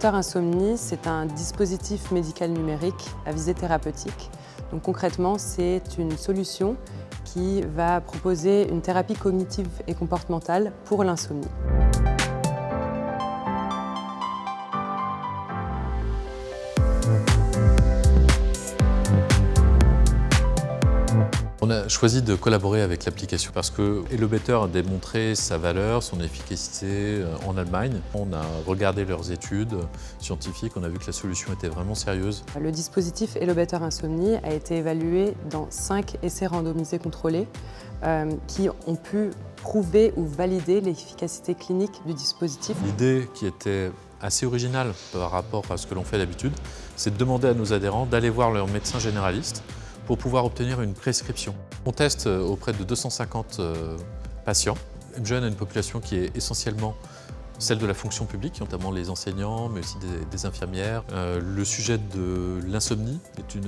Élévateur Insomnie, c'est un dispositif médical numérique à visée thérapeutique. Donc concrètement, c'est une solution qui va proposer une thérapie cognitive et comportementale pour l'insomnie. On a choisi de collaborer avec l'application parce que Élévateur a démontré sa valeur, son efficacité en Allemagne. On a regardé leurs études scientifiques, on a vu que la solution était vraiment sérieuse. Le dispositif Élévateur Insomnie a été évalué dans 5 essais randomisés contrôlés qui ont pu prouver ou valider l'efficacité clinique du dispositif. L'idée qui était assez originale par rapport à ce que l'on fait d'habitude, c'est de demander à nos adhérents d'aller voir leur médecin généraliste pour pouvoir obtenir une prescription. On teste auprès de 250 patients, jeunes à une population qui est essentiellement celle de la fonction publique, notamment les enseignants, mais aussi des infirmières. Le sujet de l'insomnie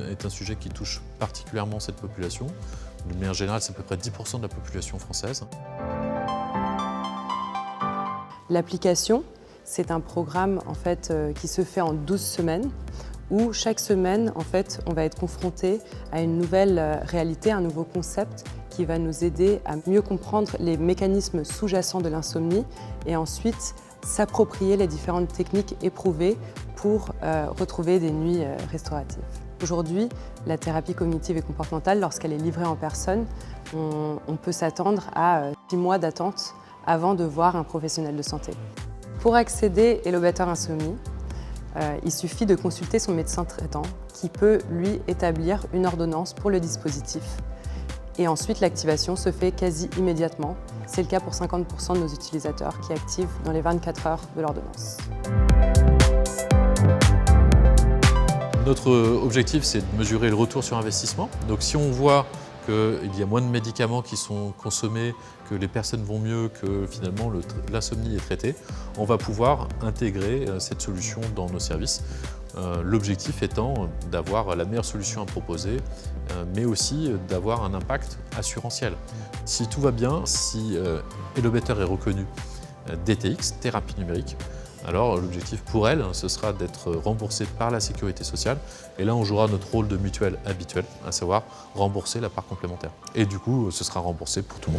est un sujet qui touche particulièrement cette population. De manière générale, c'est à peu près 10% de la population française. L'application, c'est un programme qui se fait en 12 semaines, où chaque semaine, on va être confronté à une nouvelle réalité, un nouveau concept qui va nous aider à mieux comprendre les mécanismes sous-jacents de l'insomnie et ensuite s'approprier les différentes techniques éprouvées pour retrouver des nuits restauratives. Aujourd'hui, la thérapie cognitive et comportementale, lorsqu'elle est livrée en personne, on peut s'attendre à 6 mois d'attente avant de voir un professionnel de santé. Pour accéder à Élévateur Insomnie, il suffit de consulter son médecin traitant qui peut lui établir une ordonnance pour le dispositif. Et ensuite, l'activation se fait quasi immédiatement. C'est le cas pour 50% de nos utilisateurs qui activent dans les 24 heures de l'ordonnance. Notre objectif, c'est de mesurer le retour sur investissement. Donc si on voit qu'il y a moins de médicaments qui sont consommés, que les personnes vont mieux, que finalement l'insomnie est traitée, on va pouvoir intégrer cette solution dans nos services. L'objectif étant d'avoir la meilleure solution à proposer, mais aussi d'avoir un impact assurantiel. Si tout va bien, si Élévateur est reconnu DTX, thérapie numérique, alors l'objectif pour elle, ce sera d'être remboursée par la sécurité sociale. Et là, on jouera notre rôle de mutuelle habituel, à savoir rembourser la part complémentaire. Et du coup, ce sera remboursé pour tout le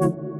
monde.